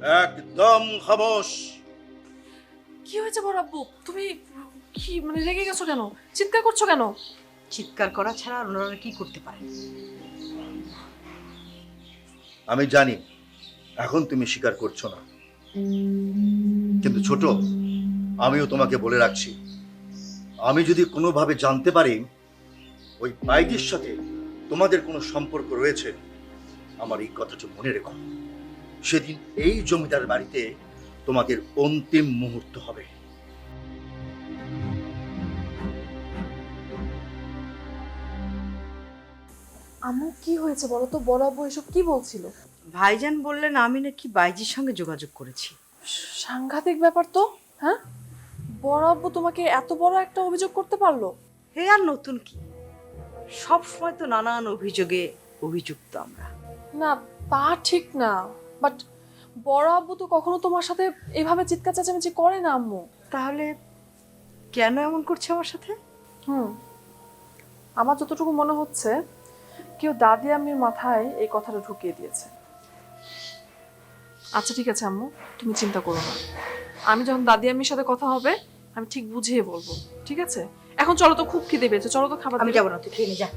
একদম খামোশ। কি হয়েছে বড় আব্বু? তুমি কি মানে রেগে গেছো কেন? চিৎকার করছো কেন? চিৎকার করা ছাড়া আর ওনারা কি করতে পারেন? আমি জানি এখন তুমি স্বীকার করছো না, কিন্তু ছোট, আমিও তোমাকে বলে রাখছি, আমি যদি কোনোভাবে জানতে পারি ওই বাইজির সাথে তোমাদের কোনো সম্পর্ক রয়েছে, আমার এই কথাটা মনে রেখো, সেদিন এই জমিদার বাড়িতে তোমাদের অন্তিম মুহূর্ত হবে। আম্মু কি হয়েছে বলো তো? বড় আব্বু এসব কি বলছিল? ভাইজান বললেন আমি নাকি বাইজির সঙ্গে যোগাযোগ করেছি। সাংঘাতিক ব্যাপার তো। হ্যাঁ, বড় আব্বু তোমাকে এত বড় একটা অভিযোগ করতে পারলো? হে আর নতুন কি, সব সময় তো নানান অভিযোগে অভিযুক্ত আমরা। না, তা ঠিক না, বাট বড় আব্বু তো কখনো তোমার সাথে এভাবে চিৎকার চেঁচামেচি করে না আম্মু। তাহলে কেন এমন করছে আমার সাথে? আমার যতটুকু মনে হচ্ছে কেউ দাদি আম্মির মাথায় এই কথাটা ঢুকিয়ে দিয়েছে। আচ্ছা ঠিক আছে আম্মু, তুমি চিন্তা করো না, আমি যখন দাদি আম্মির সাথে কথা হবে আমি ঠিক বুঝিয়ে বলবো, ঠিক আছে? এখন চলো তো, খুব খিদে পেয়েছে, চলো তো খাবার আমি দিই। যাবো না, তুই খেয়ে নে যা।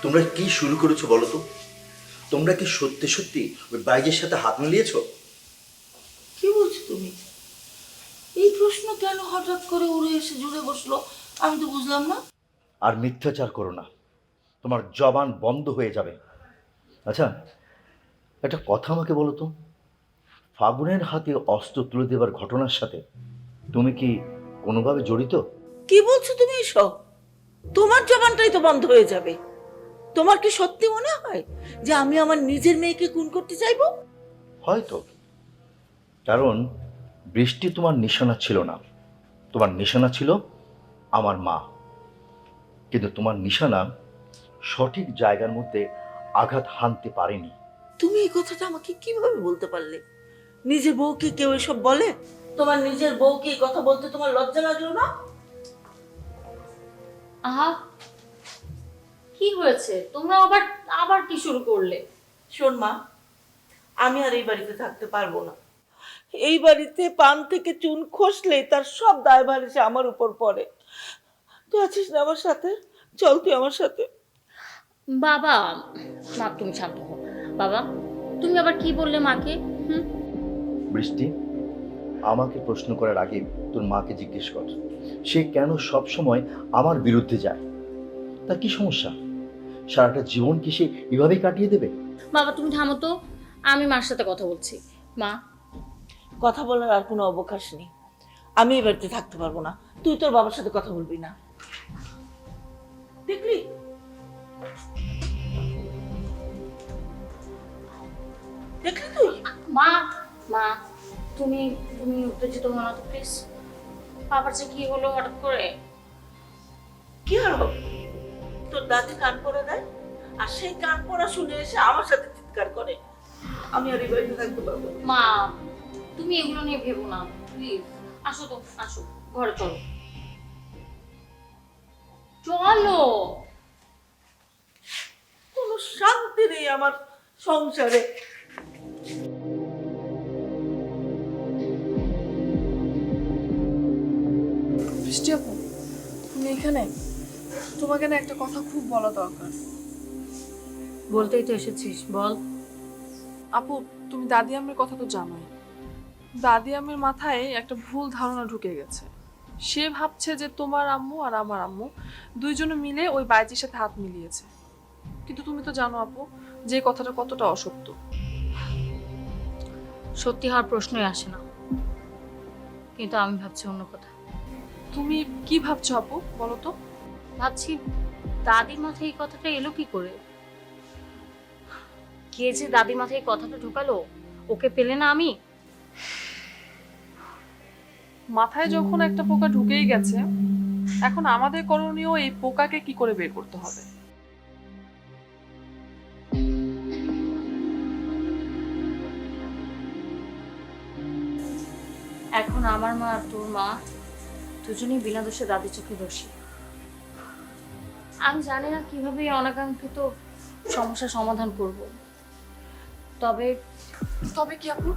তোমরা কি শুরু করেছো বলো তো? তোমরা কি সত্যি সত্যি ওই বাইজের সাথে হাত মিলিয়েছো? কি বলছো তুমি? এই প্রশ্ন কেন হঠাৎ করে উড়ে এসে জুড়ে বসলো, আমি তো বুঝলাম না। আর মিথ্যাচার করো না, তোমার জবান বন্ধ হয়ে যাবে। আচ্ছা, একটা কথা আমাকে বলো তো, ফাগুনের হাতে অস্ত্র তুলে দেবার ঘটনার সাথে তুমি কি কোনোভাবে জড়িত? কি বলছো তুমি এসব? তোমার জবানটাই তো বন্ধ হয়ে যাবে। তোমার কি সত্যি মনে হয় যে আমি আমার নিজের মেয়েকে খুন করতে চাইবো? হয়তো, কারণ বৃষ্টি তোমার নিশানা ছিল না, তোমার নিশানা ছিল আমার মা। কিন্তু তোমার নিশানা সঠিক জায়গার মধ্যে আঘাত হানতে পারেনি। তুমি এই কথাটা আমাকে কিভাবে বলতে পারলে? নিজের বউকে কেউ এসব বলে? তোমার নিজের বউকে এই কথা বলতে তোমার লজ্জা লাগলো না? আহা, কি হয়েছে? তোমরা আবার আবার কি শুরু করলে? শোন মা, আমি আর এই বাড়িতে থাকতে পারবো না। এই বাড়িতে পান থেকে চুন খসলে তার সব দায়ভার এসে আমার উপর পড়ে। তুই আছিস না আমার সাথে? চল তুই আমার সাথে। বাবা, মা তুমি শান্ত হও। বাবা, তুমি আবার কি বললে মাকে? বৃষ্টি, আমাকে প্রশ্ন করার আগে তোর মাকে জিজ্ঞেস কর, সে কেন সব সময় আমার বিরুদ্ধে যায়? তার কি সমস্যা? সারাটা জীবন কি সে এভাবেই কাটিয়ে দেবে? বাবা তুমি থামো তো, আমি মার সাথে কথা বলছি। মা, কথা বলার আর কোনো অবকাশ নেই। আমি এই বাড়িতে থাকতে পারবো না। তুই তোর বাবার সাথে কথা বলবি না, দেখলি? দেখলি তুই? মা, মা তুমি তুমি উত্তেজিত হও না তো প্লিজ। বাবার যে কি হলো হঠাৎ করে? কি হলো? তোর দাদি কান পড়ে দেয়, আর সেই কান পড়া শুনে এসে আমার সাথে চিৎকার করে। আমি আর এই বাড়িতে থাকতে পারবো না। মা, তুমি এগুলো নিয়ে ভেবো না প্লিজ। আসো তো, আসো ঘরে চলো। চলো। কোনো শান্তি নেই আমার সংসারে। বৃষ্টি আপু, তুমি এখানে? তোমাকে না একটা কথা খুব বলা দরকার। বলতেই তো এসেছিস, বল। আপু, তুমি দাদি আম্মির কথা তো জানোই। দাদি আম্মির মাথায় একটা ভুল ধারণা ঢুকে গেছে। সে ভাবছে যে তোমার আম্মু আর আমার আম্মু দুইজনে মিলে ওই বাইজির সাথে হাত মিলিয়েছে। কিন্তু তুমি তো জানো আপু যে কথাটা কতটা অসত্য। সত্যি হওয়ার প্রশ্নই আসে না, কিন্তু আমি ভাবছি অন্য কথা। তুমি কি ভাবছো আপু, বলো তো? ভাবছি দাদির মাথায় এই কথাটা এলো কি করে? কে যে দাদির মাথায় এই কথাটা ঢোকালো? ওকে পেলে না আমি? মাথায় যখন একটা পোকা ঢুকেই গেছে, এখন আমাদের করণীয় এই পোকাকে কি করে বের করতে হবে। এখন আমার মা আর তোর মা দুজনেই বিনা দোষে দাদির চোখে দোষী। আমি জানি না কিভাবে এই অনাকাঙ্ক্ষিত সমস্যার সমাধান করব। তবে তবে কি আপু?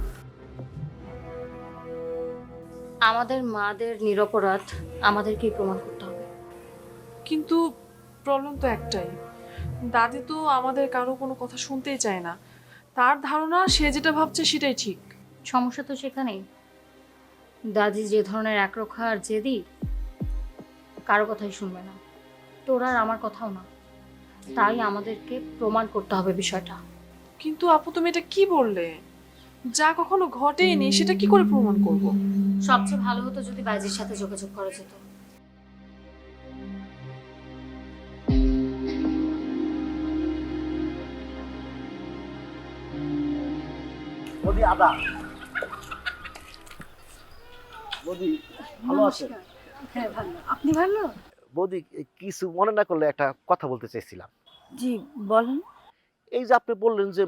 আমাদের মাদের নিরপরাধ আমাদেরকেই প্রমাণ করতে হবে। কিন্তু প্রবলেম তো একটাই, দাদি তো আমাদের কারো কোনো কথা শুনতেই চায় না। তার ধারণা সে যেটা ভাবছে সেটাই ঠিক। সমস্যা তো সেখানেই। দাদি যে ধরনের একরোখা আর জেদি, কারো কথাই শুনবে না, তোর আর আমার কথাও না। তাই আমাদেরকে প্রমাণ করতে হবে বিষয়টা। কিন্তু আপু তুমি এটা কি বললে? যা কখনো ঘটেনি সেটা কি করে প্রমাণ করব? সবচেয়ে ভালো হতো যদি বাইজির সাথে যোগাযোগ করা যেত। বৌদি আদা। বৌদি ভালো আছেন? হ্যাঁ ভালো। আপনি ভালো? বৌদি কিছু মনে না করলে একটা কথা বলতে চাইছিলাম। জি বলেন। এই যে আপনি বললেন যে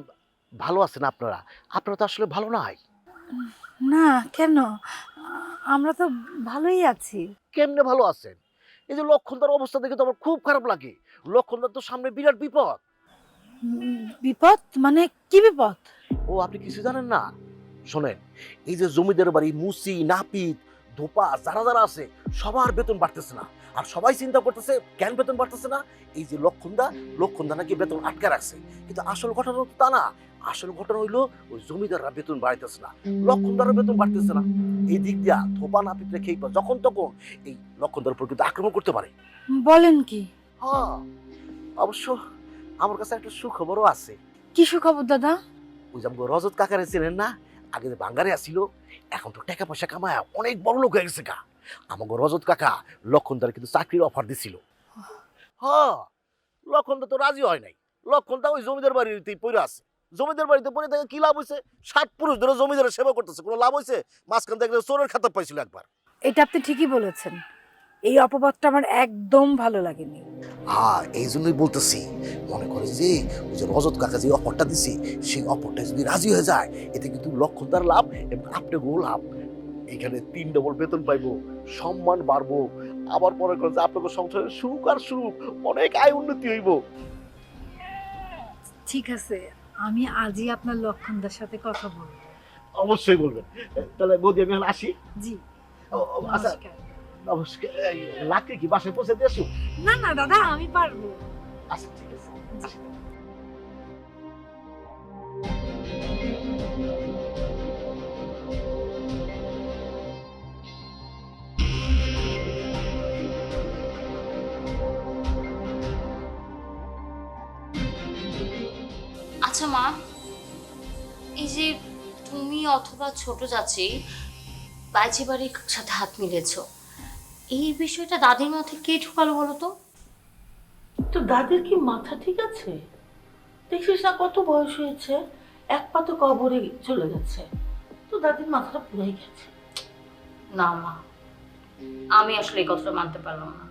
ভালো আছেন আপনারা, আপনারা তো আসলে ভালো নাই। না কেন, আমরা তো ভালোই আছি। কেমনে ভালো আছেন? এই যে লক্ষণদার অবস্থা দেখে তো আমার খুব খারাপ লাগে। লক্ষণদার তো সামনে বিরাট বিপদ। বিপদ মানে কি বিপদ? ও আপনি কিছু জানেন না? শোনেন, এই যে জমিদার বাড়ি মুসি নাপিত ধোপা যারা যারা আছে সবার বেতন বাড়তেছে না। আর সবাই চিন্তা করতেছে কেন বেতন বাড়তেছে না। এই যে লক্ষণদা নাকি বেতন আটকে রাখছে, কিন্তু আসল ঘটনা তো তা না। আসল ঘটনা হইলো ওই জমিদাররা বেতন বাড়াইতেছে না, লক্ষণদারের বেতন বাড়তেছে না। এই দিক দিয়া ধোপা নাপিতরে খেয়ে যখন তখন এই লক্ষণদার উপর কিন্তু আক্রমণ করতে পারে। বলেন কি? হ্যাঁ, অবশ্য আমার কাছে একটা সুখবরও আছে। কি সুখবর দাদা? ওই যে আমাকে রজত কাকারে ছিলেন না, আগে যে বাঙ্গারে আসছিল, এখন তো টাকা পয়সা কামায় অনেক বড় লোক হয়ে গেছে গা। আমাকে রজত কাকা লক্ষণদার কিন্তু চাকরির অফার দিছিল। হ্যাঁ, লক্ষণদা তো রাজি হয় নাই। লক্ষণদা ওই জমিদার বাড়িতেই পড়ে আছে। জমিদার বাড়িতে পড়ে থেকে কি লাভ হয়েছে? 7 পুরুষ ধরে জমিদারের সেবা করতেছে, কোনো লাভ হয়েছে? মাঝখান থেকে চোরের খাতা পাইছিল একবার। এটা আপনি ঠিকই বলেছেন, এই অপবাদটা আমার একদম ভালো লাগেনি। হ্যাঁ, এই জন্যই বলতেছি, মনে করে যে ওই যে রজত কাকা যে অফারটা দিছে সেই অফারটা যদি রাজি হয়ে যায়, এতে কিন্তু লক্ষণদার লাভ এবং আপনাকেও লাভ। এখানে 3 ডবল বেতন পাইবো, সম্মান বাড়বো, আবার মনে করেন যে আপনাদের সংসারে সুখ আর সুখ, অনেক আয় উন্নতি হইব। ঠিক আছে, আমি আজই আপনার লক্ষণদার সাথে কথা বলবো। অবশ্যই বলবেন। তাহলে বৌদি আমি এখন আসি। জি আচ্ছা, নমস্কার। নমস্কার। লাকড়ি কি বাসায় পৌঁছে দিয়ে আসুন? না না দাদা, আমি পারবো। আচ্ছা ঠিক আছে। আসি। আচ্ছা মা, এই যে তুমি অথবা ছোট চাচি বাইজি বাড়ির সাথে হাত মিলেছো, এই বিষয়টা দাদির মাথায় কে ঢুকালো বলো তো? তো দাদির কি মাথা ঠিক আছে? দেখছিস না কত বয়স হয়েছে, এক পা তো কবরে চলে গেছে। তো দাদির মাথাটা পুরাই গেছে। না মা, আমি আসলে এই কথাটা মানতে পারলাম না।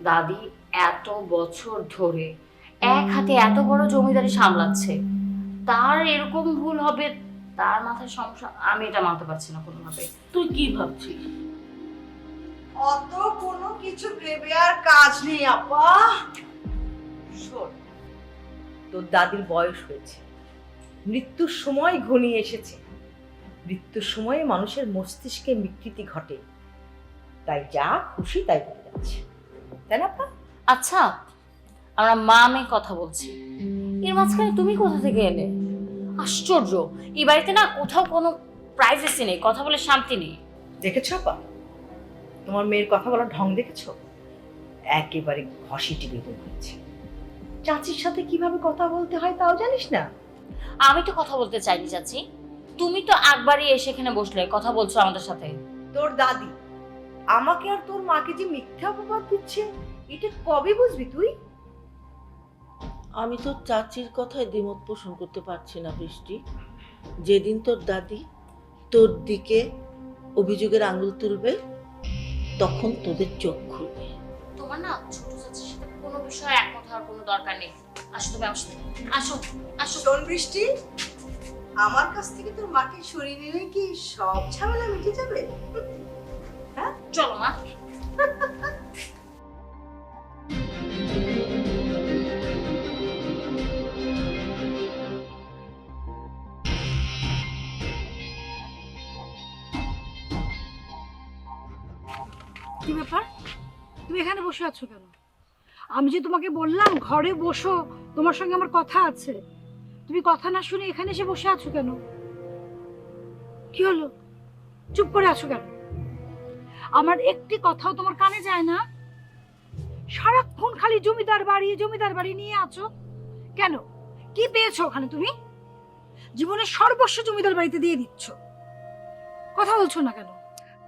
দাদি এত বছর ধরে এক হাতে এত বড় জমিদারি সামলাচ্ছে, তার এরকম ভুল হবে, তার মাথায় সমস্যা, আমি এটা মানতে পারছি না কোনোভাবে। তুই কি ভাবছিস? অত কোনো কিছু ভেবে আর কাজ নেই আপা। শোন, তোর দাদির বয়স হয়েছে, মৃত্যুর সময় ঘনিয়ে এসেছে। মৃত্যুর সময়ে মানুষের মস্তিষ্কে বিকৃতি ঘটে, তাই যা খুশি তাই বলে যাচ্ছে, তাই না আপা? আচ্ছা, আমরা মা মেয়ে কথা বলছি, এর মাঝখানে তুমি কোথা থেকে এলে? আশ্চর্য, এই বাড়িতে না কোথাও কোনো প্রাইভেসি নেই, কথা বলে শান্তি নেই। দেখেছো আপা, তোমার মেয়ের কথা বলার ঢং দেখেছো? একেবারে ঘষিটি বেগুন হয়েছে। চাচির সাথে কিভাবে কথা বলতে হয় তাও জানিস না? আমি তো কথা বলতে চাইনি চাচি, তুমি তো একবারই এসে এখানে বসলে কথা বলছো আমাদের সাথে। তোর দাদি আমাকে আর তোর মাকে যে মিথ্যা অপবাদ দিচ্ছে, এটা কবে বুঝবি তুই? আমি তোর চাচির কথায় দ্বিমত পোষণ করতে পারছি না বৃষ্টি। যেদিন তোর দাদি তোর দিকে অভিযোগের আঙুল তুলবে, তখন তোদের চোখ খুলবে। তোমার না ছোট চাচির সাথে কোনো বিষয়ে একমত হওয়ার কোনো দরকার নেই। আসো তুমি আমার সাথে, আসো আসো। শোন বৃষ্টি, আমার কাছ থেকে তোর মাকে সরিয়ে নিলে কি সব ঝামেলা মিটে যাবে? হ্যাঁ, চলো মা। কি ব্যাপার, তুমি এখানে বসে আছো কেন? আমি যে তোমাকে বললাম ঘরে বসো, তোমার সঙ্গে আমার কথা আছে। তুমি কথা না শুনে এখানে এসে বসে আছো কেন? কি হলো, চুপ করে আছো কেন? আমার একটি কথাও তোমার কানে যায় না? সারাক্ষণ খালি জমিদার বাড়ি নিয়ে আছো কেন? কি পেয়েছো ওখানে তুমি? জীবনের সর্বস্ব জমিদার বাড়িতে দিয়ে দিচ্ছ, কথা বলছো না কেন?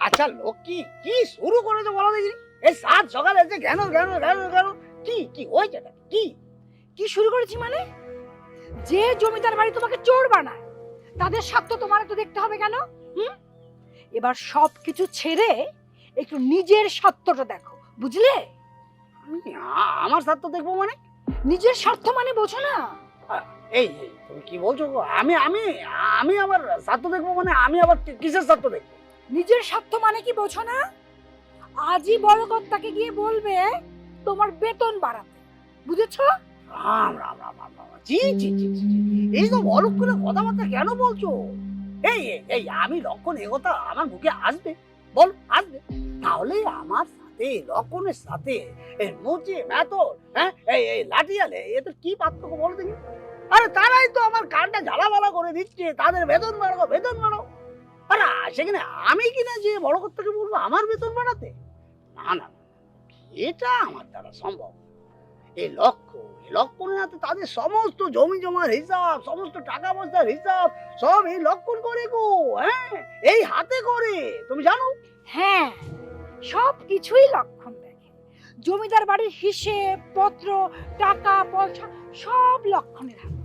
আচ্ছা লক্ষ্মী, কি শুরু করেছো বলো দেখি? এই সাত সকালে যে কেন কেন কেন কেন কি কি হয়েছে? কি কি শুরু করেছি মানে? যে জমিদার বাড়ি তোমাকে চোর বানায় তাদের স্বার্থ তোমার তো দেখতে হবে কেন? এবার সবকিছু ছেড়ে একটু নিজের স্বার্থটা দেখো, বুঝলে? আমার স্বার্থ দেখবো মানে? নিজের স্বার্থ মানে বোঝো না? এই এই, তুমি কি বলছো গো? আমি আমি আমি আমার স্বার্থ দেখবো মানে আমি আবার কিসের স্বার্থ দেখবো? নিজের স্বার্থ মানে কি বোঝো না? আজই বড় কর্তাকে গিয়ে বলবে তোমার বেতন বাড়াতে, বুঝেছো? রাম রাম রাম রাম রাম, জি জি জি জি জি। এই সব অলক্ষণে কথাবার্তা কেন বলছো? এই এই এই, আমি লক্ষণ এ কথা আমার মুখে আসবে? বল আসবে? তাহলে আমার সাথে লক্ষণের সাথে এই মুচি মেথর, হ্যাঁ এই এই লাঠিয়ালে, এতে কি পার্থক্য বলো দেখি? আরে তারাই তো আমার কানটা ঝালাপালা করে দিচ্ছে, তাদের বেতন বাড়াও বেতন বাড়াও। আরে সেখানে আমি কিনা যে বড় কর্তাকে বলবো আমার বেতন বাড়াতে? না না, এটা আমার দ্বারা সম্ভব। এই লক্ষণের হাতে তাদের সমস্ত জমি জমার হিসাব, সমস্ত টাকা পয়সার হিসাব সব এই লক্ষণ করে গো। হ্যাঁ, এই হাতে করে, তুমি জানো? হ্যাঁ, সব কিছুই লক্ষণ দেখে। জমিদার বাড়ির হিসেব পত্র, টাকা পয়সা সব লক্ষণের হাতে।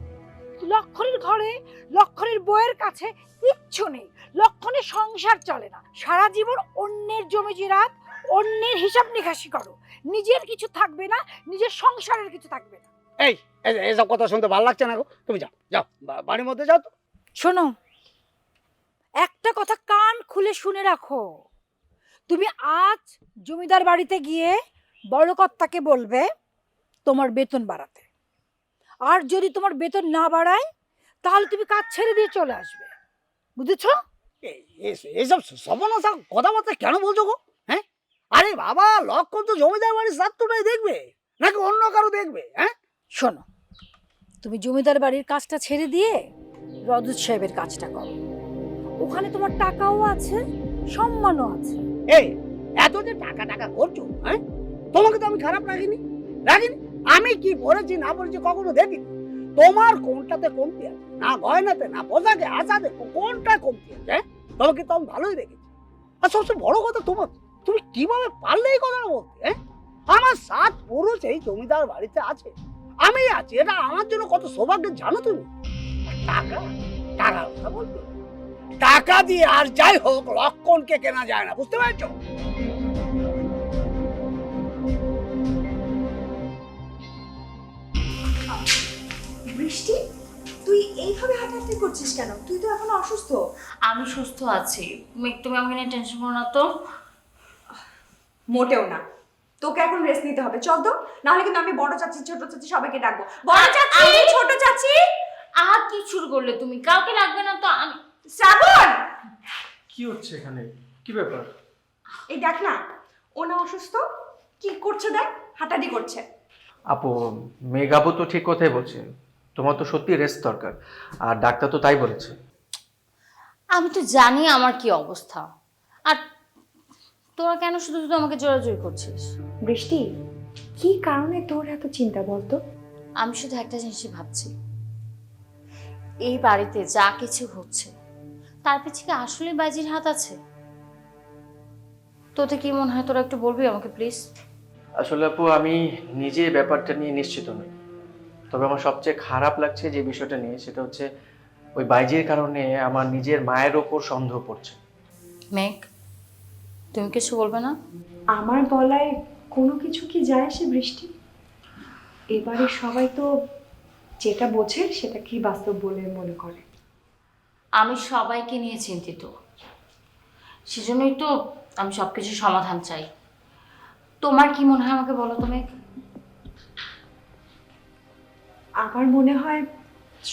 লক্ষণের ঘরে লক্ষণের বউয়ের কাছে কিচ্ছু নেই, লক্ষণের সংসার চলে না। সারা জীবন অন্যের জমি জিরাত, অন্যের হিসাব নিকাশি করো, নিজের কিছু থাকবে না, নিজের সংসারের কিছু থাকবে না। এই এসব কথা শুনতে ভালো লাগছে না গো। তুমি যাও যাও, বাড়ির মধ্যে যাও তো। শোনো, একটা কথা কান খুলে শুনে রাখো। তুমি আজ জমিদার বাড়িতে গিয়ে বড় কর্তাকে বলবে তোমার বেতন বাড়াতে, আর যদি তোমার বেতন না বাড়ায় তাহলে তুমি কাজ ছেড়ে দিয়ে চলে আসবে, বুঝেছো? এইসব সর্বনাশা কথাবার্তা কেন বলছো গো? হ্যাঁ, আরে বাবা, লক্ষণ তো জমিদার বাড়ির স্বার্থটাই দেখবে নাকি অন্য কারো দেখবে? হ্যাঁ, শোনো, তুমি জমিদার বাড়ির কাজটা ছেড়ে দিয়ে রজত সাহেবের কাজটা করো। ওখানে তোমার টাকাও আছে, সম্মানও আছে। এই এত যে টাকা টাকা করছো, হ্যাঁ, তোমাকে তো আমি খারাপ রাখিনি। আমি কি পড়েছি না পড়েছি কখনো দেখিনি। তোমার কোনটাতে কমতি আছে? না গয়নাতে, না পোশাকে, আশাতে, কোনটায় কমতি আছে? হ্যাঁ, তোমাকে তো আমি ভালোই রেখেছি। আর সবচেয়ে বড় কথা, তুমি কিভাবে পারলে এই কথাটা বলতে? হ্যাঁ, আমার 7 পুরুষ এই জমিদার বাড়িতে আছে, আমি আছি, এটা আমার জন্য কত সৌভাগ্যের জানো তুমি? টাকা টাকার কথা বলতে, টাকা দিয়ে আর যাই হোক লক্ষণকে কেনা যায় না, বুঝতে পারছো? বৃষ্টি, তুই এইভাবে হাঁটাহাঁটি করছিস কেন? তুই তো এখনো অসুস্থ। আমি সুস্থ আছি, তুমি আমাকে নিয়ে টেনশন করো না তো। মোটেও না, তোকে এখন রেস্ট নিতে হবে। চল তো, নাহলে কিন্তু আমি বড় চাচি ছোট চাচি সবাইকে ডাকবো। বড় চাচি, ছোট চাচি। আর কি শুরু করলে তুমি? কাউকে লাগবে না তো? আমি শ্রাবণ, কি হচ্ছে এখানে? কি ব্যাপার? এই দেখ না, ও না অসুস্থ, কি করছে দেখ, হাঁটাহাঁটি করছে। আপু, মেঘাপু তো ঠিক কথাই বলছে, তোমার তো সত্যি রেস্ট দরকার, আর ডাক্তার তো তাই বলেছে। আমি তো জানি আমার কি অবস্থা, আর তোরা কেন শুধু শুধু আমাকে জোরাজোরি করছিস? বৃষ্টি, কি কারণে তোর এত চিন্তা বলতো? আমি শুধু একটা জিনিসই ভাবছি, এই বাড়িতে যা কিছু হচ্ছে তার পিছনে আসলে বাজির হাত আছে। তোতে কি মনে হয়? তোরা একটু বলবি আমাকে প্লিজ। আসলে আপু, আমি নিজে এই ব্যাপারটা নিয়ে নিশ্চিত নই, তবে আমার সবচেয়ে খারাপ লাগছে যে বিষয়টা নিয়ে, সেটা হচ্ছে ওই বাইজির কারণে আমার নিজের মায়ের ওপর সন্দেহ পড়ছে। মেঘ, তুমি কিছু বলবে না? আমার বলায় কোনো কিছু কি যায় আসে বৃষ্টি? এবারে সবাই তো যেটা বোঝে সেটা কি বাস্তব বলে মনে করে। আমি সবাইকে নিয়ে চিন্তিত, সেজন্যই তো আমি সবকিছু সমাধান চাই। তোমার কি মনে হয় আমাকে বলো তুমি। আমার মনে হয়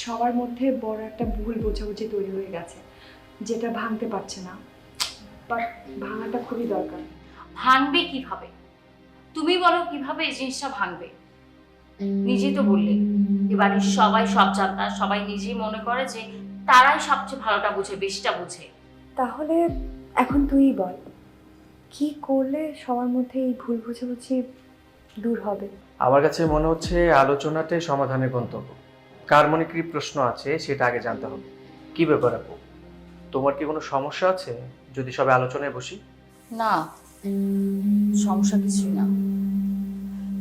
সবার মধ্যে বড় একটা ভুল বোঝাবুঝি তৈরি হয়ে গেছে, যেটা ভাঙতে পারছে না, বাট ভাঙাটা খুবই দরকার। ভাঙবে কিভাবে? তুমি বলো কিভাবে এই জিনিসটা ভাঙবে। নিজেই তো বললে এবারে সবাই সব জানতা, সবাই নিজেই মনে করে যে তারাই সবচেয়ে ভালোটা বুঝে, বেশিটা বুঝে। তাহলে এখন তুই বল, কি করলে সবার মধ্যে এই ভুল বোঝাবুঝি দূর হবে? আমার কাছে মনে হচ্ছে আলোচনাটাই সমাধানের গন্তব্য। কার মনে কি প্রশ্ন আছে সেটা আগে জানতে হবে। কি ব্যাপার আপু, তোমার কি কোনো সমস্যা আছে যদি সবাই আলোচনায় বসি? না, সমস্যা কিছুই না,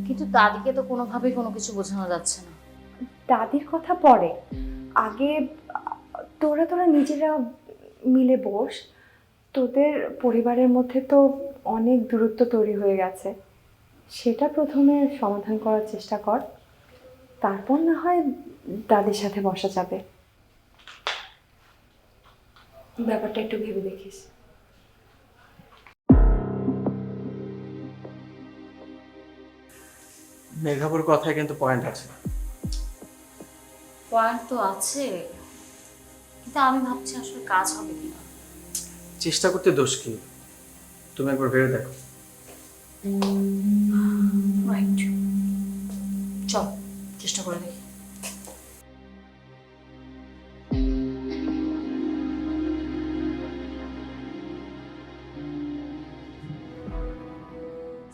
কিন্তু দাদিকে তো কোনোভাবেই কোনো কিছু বোঝানো যাচ্ছে না। দাদির কথা পরে, আগে তোরা নিজেরা মিলে বস। তোদের পরিবারের মধ্যে তো অনেক দূরত্ব তৈরি হয়ে গেছে, সেটা প্রথমে সমাধান করার চেষ্টা কর, তারপর না হয় দাদির সাথে বসা যাবে। ব্যাপারটা একটু ভেবে দেখিস। মেঘাপুর কথায় কিন্তু পয়েন্ট আছে। পয়েন্ট তো আছে, কিন্তু আমি ভাবছি আসলে কাজ হবে কিনা। চেষ্টা করতে দোষ কি? তুমি একবার ভেবে দেখো। রাইট, চল চেষ্টা করে দেখি।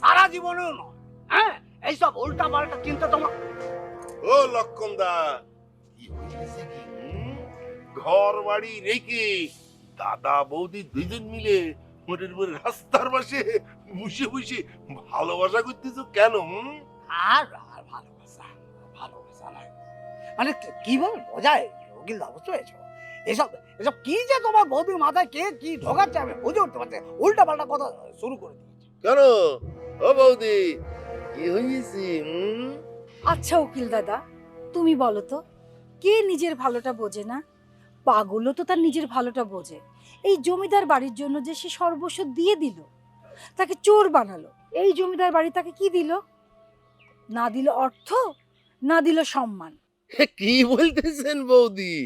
সারা জীবনেও নয়, হ্যাঁ এইসব উল্টা পাল্টা চিন্তা তোমার। ও লক্ষণদা, কি হয়েছে কি? ঘর বাড়ি রেখে দাদা বৌদি দুজন মিলে মোটের উপরে রাস্তার পাশে বসে বসে ভালোবাসা করতেছো কেন? আর আর ভালোবাসা ভালোবাসা নাই, মানে কি বল বোঝায় রোগীর অবস্থা হয়েছে। এসব এসব কি যে তোমার বৌদির মাথায় কে কি ঢোকাচ্ছে আমি বুঝে উঠতে পারছি, উল্টা পাল্টা কথা শুরু করে দিয়েছে। কেন ও বৌদি, কি হয়েছে? আচ্ছা উকিল দাদা, তুমি বলো তো, কে নিজের ভালোটা বোঝে না? পাগলও তো তার নিজের ভালোটা বোঝে। এই জমিদার বাড়ির জন্য যে সে সর্বস্ব দিয়ে দিল, তাকে চোর বানালো, এই জমিদার বাড়ি তাকে কি দিল? না দিল অর্থ, না দিল সম্মান। কি বলতেছেন বৌদি,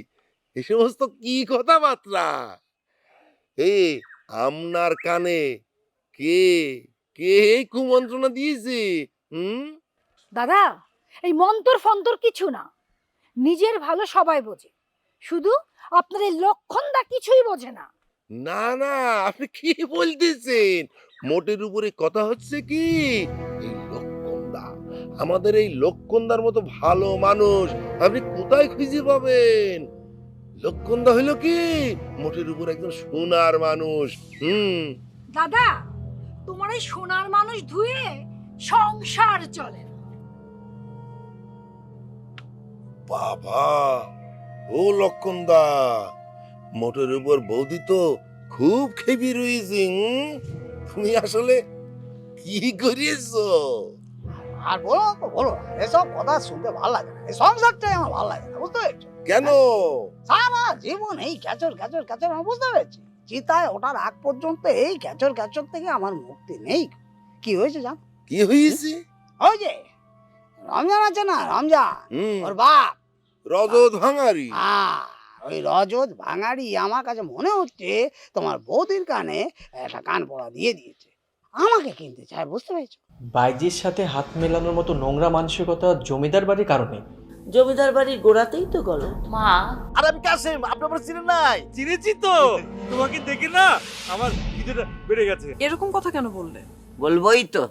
এ সমস্ত কি কথাবার্তা? আপনার কানে কে কে এই কুমন্ত্রণা দিয়েছে? দাদা, এই মন্তর ফন্তর কিছু না, নিজের ভালো সবাই বোঝে, শুধু আপনার এই লক্ষণদা কিছুই বোঝে না। না না, আপনি কি বলতেছেন? মোটের উপরে কথা হচ্ছে কি, এই লক্ষণদা, আমাদের এই লক্ষণদার মতো ভালো মানুষ আপনি কোথায় খুঁজে পাবেন? লক্ষণদা হইল কি মোটের উপর একজন সোনার মানুষ। দাদা, তোমার এই সোনার মানুষ ধুয়ে সংসার চলে না। বাবা, ও লক্ষণদা, মোটের উপর বৌদি তো খুব খেপি রয়েছে। তুমি আসলে কি করিয়েছো? আর বলো তো বলো, এসব কথা শুনতে ভালো লাগে না, এই সংসারটাই আমার ভালো লাগে না, বুঝতে পেরেছো? কেন? সারা জীবন এই ক্যাচর ক্যাচর ক্যাচর, আমি বুঝতে পেরেছি। চিতায় ওঠার আগ পর্যন্ত এই ক্যাচর ক্যাচর থেকে আমার মুক্তি নেই। কি হয়েছে জান? কি হয়েছে? ওই যে রমজান আছে না, রমজান, ওর বাপ রজত ভাঙারি। ওই রজত ভাঙারি আমার কাছে মনে হচ্ছে তোমার বৌদির কানে একটা কান পড়া দিয়ে দিয়েছে, আমাকে কিনতে চায়, বুঝতে পেরেছো? বাইজির সাথে হাত মেলানোর মতো নোংরা মানসিকতা জমিদার বাড়ির কারণে। জমিদার বাড়ির গোড়াতেই তো গেল। মা, আর আমি কাসেম, আপনি আমার চিনেন নাই? চিনেছি তো, তোমাকে দেখে না আমার খিদেটা বেড়ে গেছে। এরকম কথা কেন বললে? বলবোই তো,